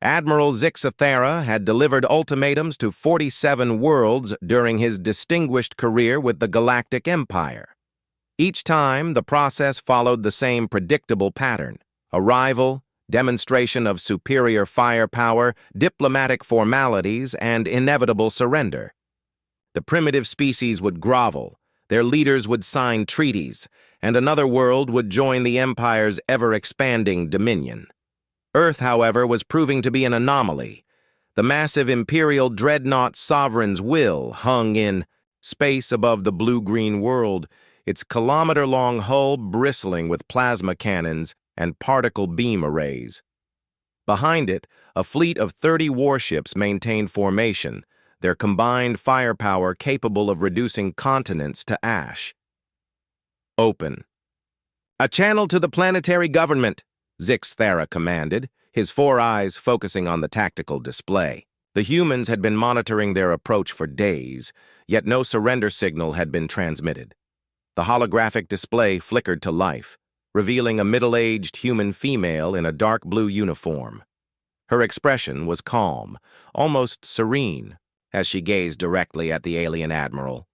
Admiral Zixathera had delivered ultimatums to 47 worlds during his distinguished career with the Galactic Empire. Each time, the process followed the same predictable pattern: arrival, demonstration of superior firepower, diplomatic formalities, and inevitable surrender. The primitive species would grovel, their leaders would sign treaties, and another world would join the Empire's ever-expanding dominion. Earth, however, was proving to be an anomaly. The massive Imperial dreadnought Sovereign's Will hung in space above the blue-green world, its kilometer-long hull bristling with plasma cannons and particle beam arrays. Behind it, a fleet of 30 warships maintained formation, their combined firepower capable of reducing continents to ash. Open. "A channel to the planetary government," Zixathera commanded, his 4 eyes focusing on the tactical display. The humans had been monitoring their approach for days, yet no surrender signal had been transmitted. The holographic display flickered to life, revealing a middle-aged human female in a dark blue uniform. Her expression was calm, almost serene, as she gazed directly at the alien admiral.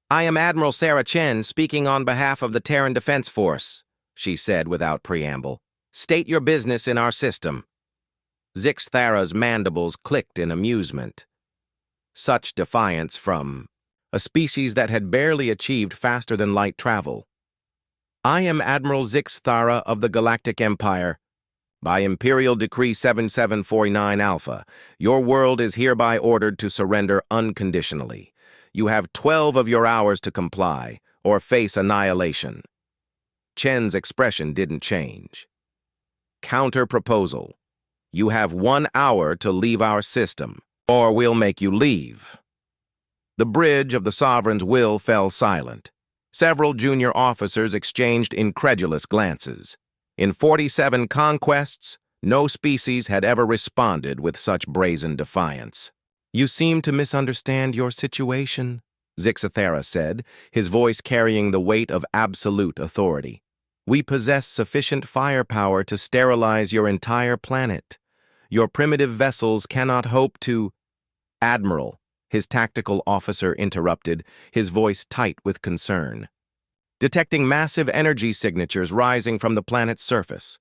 "I am Admiral Sarah Chen, speaking on behalf of the Terran Defense Force," she said without preamble. "State your business in our system." Zixathera's mandibles clicked in amusement. Such defiance from a species that had barely achieved faster-than-light travel. "I am Admiral Zixathera of the Galactic Empire. By Imperial Decree 7749 Alpha, your world is hereby ordered to surrender unconditionally. You have 12 of your hours to comply, or face annihilation." Chen's expression didn't change. "Counter-proposal. You have 1 hour to leave our system, or we'll make you leave." The bridge of the Sovereign's Will fell silent. Several junior officers exchanged incredulous glances. In 47 conquests, no species had ever responded with such brazen defiance. "You seem to misunderstand your situation," Zixathera said, his voice carrying the weight of absolute authority. "We possess sufficient firepower to sterilize your entire planet. Your primitive vessels cannot hope to—" "Admiral," his tactical officer interrupted, his voice tight with concern. "Detecting massive energy signatures rising from the planet's surface."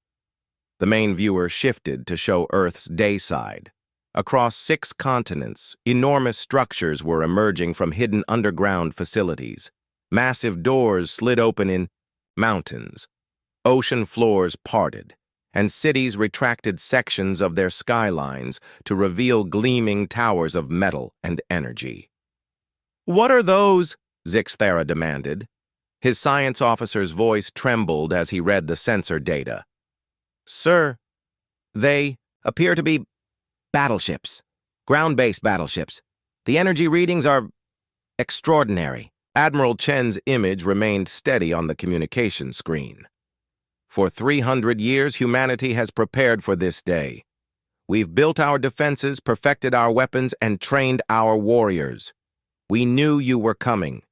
The main viewer shifted to show Earth's day side. Across 6 continents, enormous structures were emerging from hidden underground facilities. Massive doors slid open in mountains. Ocean floors parted, and cities retracted sections of their skylines to reveal gleaming towers of metal and energy. "What are those?" Zixathera demanded. His science officer's voice trembled as he read the sensor data. "Sir, they appear to be battleships, ground-based battleships. The energy readings are extraordinary." Admiral Chen's image remained steady on the communication screen. "For 300 years, humanity has prepared for this day. We've built our defenses, perfected our weapons, and trained our warriors. We knew you were coming."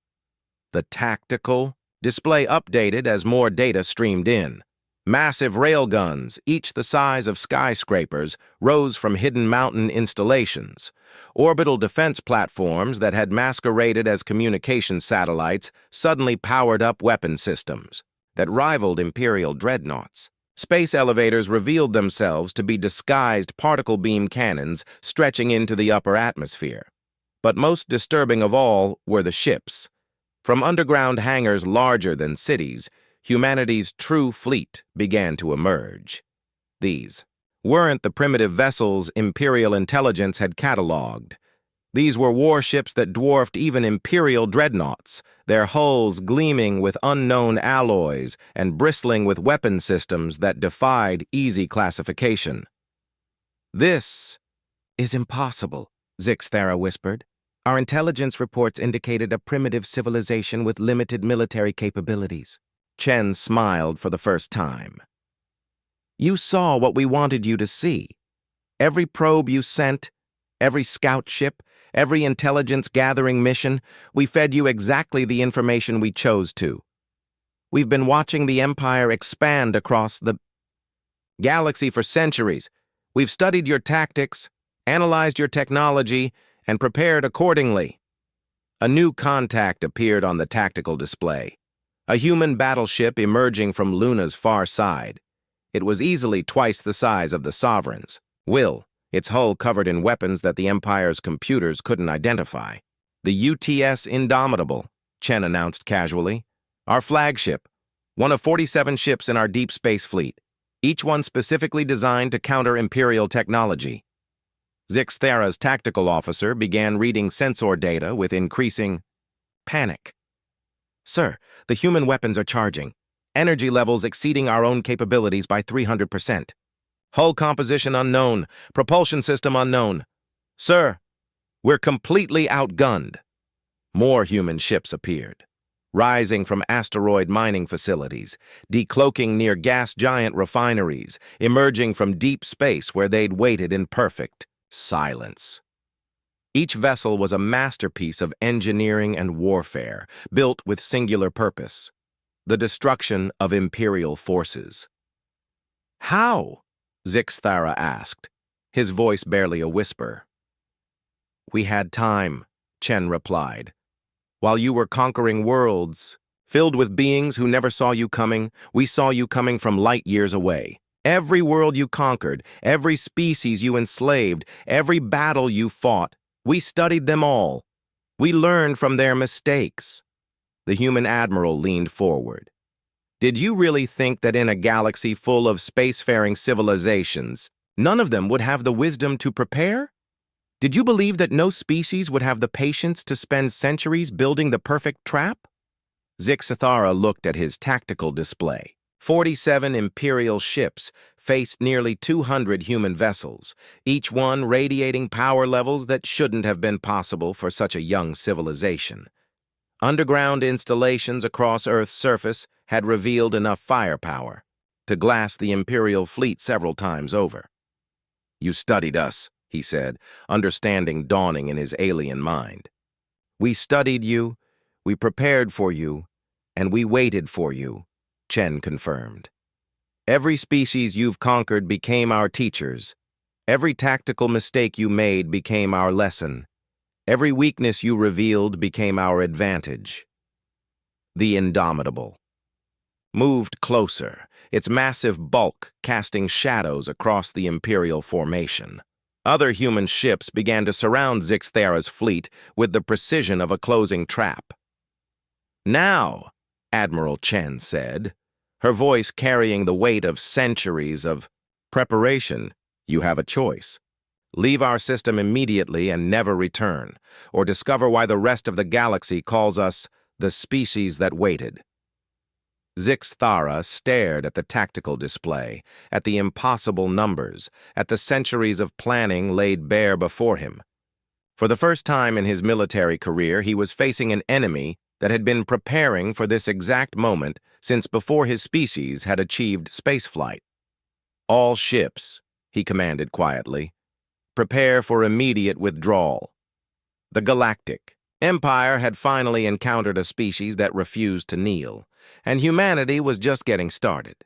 The tactical display updated as more data streamed in. Massive railguns, each the size of skyscrapers, rose from hidden mountain installations. Orbital defense platforms that had masqueraded as communication satellites suddenly powered up weapon systems that rivaled Imperial dreadnoughts. Space elevators revealed themselves to be disguised particle beam cannons stretching into the upper atmosphere. But most disturbing of all were the ships. From underground hangars larger than cities, humanity's true fleet began to emerge. These weren't the primitive vessels Imperial intelligence had catalogued. These were warships that dwarfed even Imperial dreadnoughts, their hulls gleaming with unknown alloys and bristling with weapon systems that defied easy classification. "This is impossible," Zixathera whispered. "Our intelligence reports indicated a primitive civilization with limited military capabilities." Chen smiled for the first time. "You saw what we wanted you to see. Every probe you sent, every scout ship, every intelligence-gathering mission, we fed you exactly the information we chose to. We've been watching the Empire expand across the galaxy for centuries. We've studied your tactics, analyzed your technology, and prepared accordingly. A new contact appeared on the tactical display. A human battleship emerging from Luna's far side. It was easily twice the size of the Sovereign's, Will, its hull covered in weapons that the Empire's computers couldn't identify. The UTS Indomitable, Chen announced casually. Our flagship, one of 47 ships in our deep space fleet, each one specifically designed to counter Imperial technology. Zix Thara's tactical officer began reading sensor data with increasing panic. Sir, the human weapons are charging. Energy levels exceeding our own capabilities by 300%. Hull composition unknown. Propulsion system unknown. Sir, we're completely outgunned. More human ships appeared, rising from asteroid mining facilities, decloaking near gas giant refineries, emerging from deep space where they'd waited in perfect silence. Each vessel was a masterpiece of engineering and warfare, built with singular purpose: the destruction of Imperial forces. How? Zix Thara asked, his voice barely a whisper. We had time, Chen replied. While you were conquering worlds, filled with beings who never saw you coming, we saw you coming from light years away. Every world you conquered, every species you enslaved, every battle you fought, we studied them all. We learned from their mistakes. The human admiral leaned forward. Did you really think that in a galaxy full of spacefaring civilizations, none of them would have the wisdom to prepare? Did you believe that no species would have the patience to spend centuries building the perfect trap? Zix Thara looked at his tactical display. 47 Imperial ships faced nearly 200 human vessels, each one radiating power levels that shouldn't have been possible for such a young civilization. Underground installations across Earth's surface had revealed enough firepower to glass the Imperial fleet several times over. You studied us, he said, understanding dawning in his alien mind. We studied you, we prepared for you, and we waited for you, Chen confirmed. Every species you've conquered became our teachers. Every tactical mistake you made became our lesson. Every weakness you revealed became our advantage. The Indomitable moved closer, its massive bulk casting shadows across the Imperial formation. Other human ships began to surround Zix Thara's fleet with the precision of a closing trap. Now, Admiral Chen said, her voice carrying the weight of centuries of preparation, you have a choice. Leave our system immediately and never return, or discover why the rest of the galaxy calls us the species that waited. Zix Thara stared at the tactical display, at the impossible numbers, at the centuries of planning laid bare before him. For the first time in his military career, he was facing an enemy that had been preparing for this exact moment since before his species had achieved spaceflight. All ships, he commanded quietly, prepare for immediate withdrawal. The Galactic Empire had finally encountered a species that refused to kneel, and humanity was just getting started.